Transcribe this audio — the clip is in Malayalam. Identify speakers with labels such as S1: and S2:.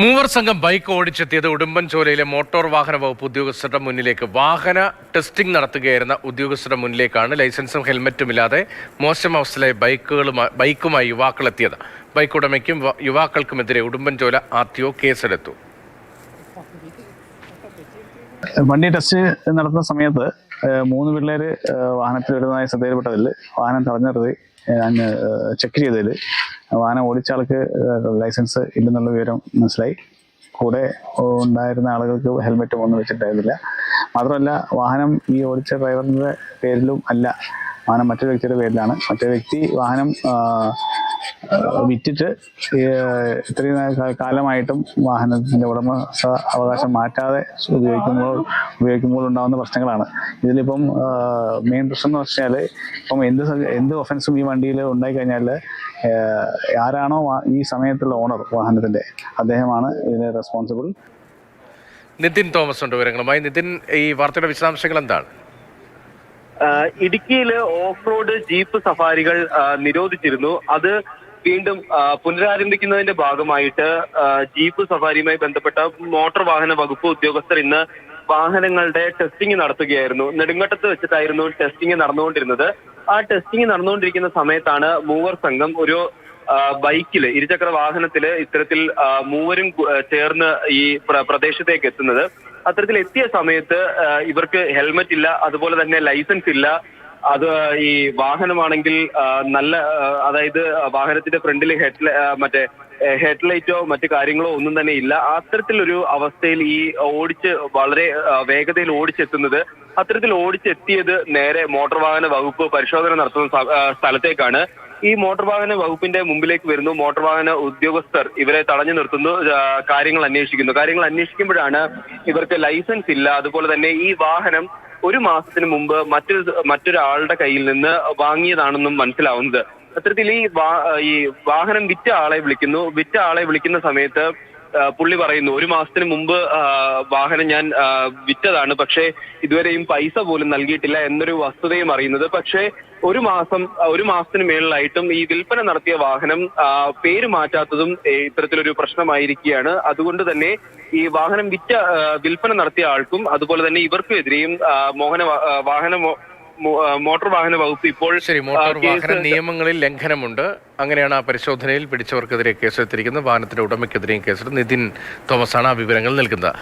S1: മൂവർ സംഘം ബൈക്ക് ഓടിച്ചെത്തിയത് ഉടുമ്പൻചോലയിലെ മോട്ടോർ വാഹന വകുപ്പ് ഉദ്യോഗസ്ഥരുടെ മുന്നിലേക്ക്. വാഹന ടെസ്റ്റിംഗ് നടത്തുകയായിരുന്ന ഉദ്യോഗസ്ഥരുടെ മുന്നിലേക്കാണ് ലൈസൻസും ഹെൽമറ്റും ഇല്ലാതെ മോശം അവസ്ഥയിലെ ബൈക്കുമായി യുവാക്കൾ എത്തിയത്. ബൈക്ക് ഉടമയ്ക്കും യുവാക്കൾക്കുമെതിരെ ഉടുമ്പൻചോല RTO കേസെടുത്തു.
S2: വണ്ടി ടെസ്റ്റ് നടത്തുന്ന സമയത്ത് 3 പിള്ളേര് വാഹനത്തിൽ വരുന്നതായി ശ്രദ്ധയിൽപ്പെട്ടതിൽ വാഹനം തടഞ്ഞു നിർത്തി ചെക്ക് ചെയ്തതിൽ വാഹനം ഓടിച്ച ആൾക്ക് ലൈസൻസ് ഇല്ലെന്നുള്ള വിവരം മനസ്സിലായി. കൂടെ ഉണ്ടായിരുന്ന ആളുകൾക്ക് ഹെൽമെറ്റും ഒന്നും വെച്ചിട്ടുണ്ടായിരുന്നില്ല. മാത്രമല്ല, വാഹനം ഈ ഓടിച്ച ഡ്രൈവറിൻ്റെ പേരിലും അല്ല, വാഹനം മറ്റൊരു വ്യക്തിയുടെ പേരിലാണ്. മറ്റേ വ്യക്തി വാഹനം വിറ്റിട്ട് ഇത്രയും കാലമായിട്ടും വാഹനത്തിൻ്റെ ഉടമസ്ഥ അവകാശം മാറ്റാതെ ഉപയോഗിക്കുമ്പോൾ ഉണ്ടാകുന്ന പ്രശ്നങ്ങളാണ്. ഇതിലിപ്പം മെയിൻ പ്രശ്നം എന്ന് വെച്ചാൽ, ഇപ്പം എന്ത് ഒഫൻസും ഈ വണ്ടിയിൽ ഉണ്ടായിക്കഴിഞ്ഞാൽ ആരാണോ ഈ സമയത്തുള്ള ഓണർ വാഹനത്തിൻ്റെ, അദ്ദേഹമാണ് ഇതിന് റെസ്പോൺസിബിൾ.
S1: നിതിൻ തോമസ് ഉണ്ട് വിവരങ്ങളുമായി. നിതിൻ, ഈ വാർത്തയുടെ വിശദാംശങ്ങൾ എന്താണ്?
S3: ഇടുക്കിയില് ഓഫ് റോഡ് ജീപ്പ് സഫാരികൾ നിരോധിച്ചിരുന്നു. അത് വീണ്ടും പുനരാരംഭിക്കുന്നതിന്റെ ഭാഗമായിട്ട് ജീപ്പ് സഫാരിയുമായി ബന്ധപ്പെട്ട മോട്ടോർ വാഹന വകുപ്പ് ഉദ്യോഗസ്ഥർ ഇന്ന് വാഹനങ്ങളുടെ ടെസ്റ്റിംഗ് നടത്തുകയായിരുന്നു. നെടുങ്കണ്ടത്ത് വെച്ചിട്ടായിരുന്നു ടെസ്റ്റിംഗ് നടന്നുകൊണ്ടിരുന്നത്. ആ ടെസ്റ്റിംഗ് നടന്നുകൊണ്ടിരിക്കുന്ന സമയത്താണ് മൂവർ സംഘം ഒരു ബൈക്കില്, ഇരുചക്ര വാഹനത്തില് ഇത്തരത്തിൽ മൂവരും ചേർന്ന് ഈ പ്രദേശത്തേക്ക് എത്തുന്നത്. അത്തരത്തിൽ എത്തിയ സമയത്ത് ഇവർക്ക് ഹെൽമറ്റ് ഇല്ല, അതുപോലെ തന്നെ ലൈസൻസ് ഇല്ല. അത് ഈ വാഹനമാണെങ്കിൽ അതായത് വാഹനത്തിന്റെ ഫ്രണ്ടിൽ മറ്റേ ഹെഡ്ലൈറ്റോ മറ്റു കാര്യങ്ങളോ ഒന്നും തന്നെ ഇല്ല. അത്തരത്തിലൊരു അവസ്ഥയിൽ ഈ വളരെ വേഗതയിൽ ഓടിച്ചെത്തുന്നത്, അത്തരത്തിൽ ഓടിച്ചെത്തിയത് നേരെ മോട്ടോർ വാഹന വകുപ്പ് പരിശോധന നടത്തുന്ന സ്ഥലത്തേക്കാണ്. ഈ മോട്ടോർ വാഹന വകുപ്പിന്റെ മുമ്പിലേക്ക് വരുന്നു. മോട്ടോർ വാഹന ഉദ്യോഗസ്ഥർ ഇവരെ തടഞ്ഞു നിർത്തുന്നു, കാര്യങ്ങൾ അന്വേഷിക്കുമ്പോഴാണ് ഇവർക്ക് ലൈസൻസ് ഇല്ല, അതുപോലെ തന്നെ ഈ വാഹനം 1 മാസത്തിന് മുമ്പ് മറ്റൊരാളുടെ കയ്യിൽ നിന്ന് വാങ്ങിയതാണെന്നും മനസ്സിലാവുന്നത്. അത്തരത്തിൽ ഈ വാഹനം വിറ്റ ആളെ വിളിക്കുന്ന സമയത്ത് പുള്ളി പറയുന്നു, 1 മാസത്തിന് മുമ്പ് വാഹനം ഞാൻ വിറ്റതാണ്, പക്ഷേ ഇതുവരെയും പൈസ പോലും നൽകിയിട്ടില്ല എന്നൊരു വസ്തുതയും അറിയുന്നത്. പക്ഷേ 1 മാസത്തിന് മേളിലായിട്ടും ഈ വിൽപ്പന നടത്തിയ വാഹനം പേര് മാറ്റാത്തതും ഇത്തരത്തിലൊരു പ്രശ്നമായിരിക്കുകയാണ്. അതുകൊണ്ട് തന്നെ ഈ വാഹനം വിൽപ്പന നടത്തിയ ആൾക്കും അതുപോലെ തന്നെ ഇവർക്കും എതിരെയും മോട്ടോർ വാഹന വകുപ്പ് ഇപ്പോൾ
S1: മോട്ടോർ വാഹന നിയമങ്ങളിൽ ലംഘനമുണ്ട്. അങ്ങനെയാണ് ആ പരിശോധനയിൽ പിടിച്ചവർക്കെതിരെ കേസെടുത്തിരിക്കുന്നത്. വാഹനത്തിന്റെ ഉടമയ്ക്കെതിരെയും കേസെടുത്ത്. നിതിൻ തോമസ് ആണ് ആ വിവരങ്ങൾ നൽകുന്നത്.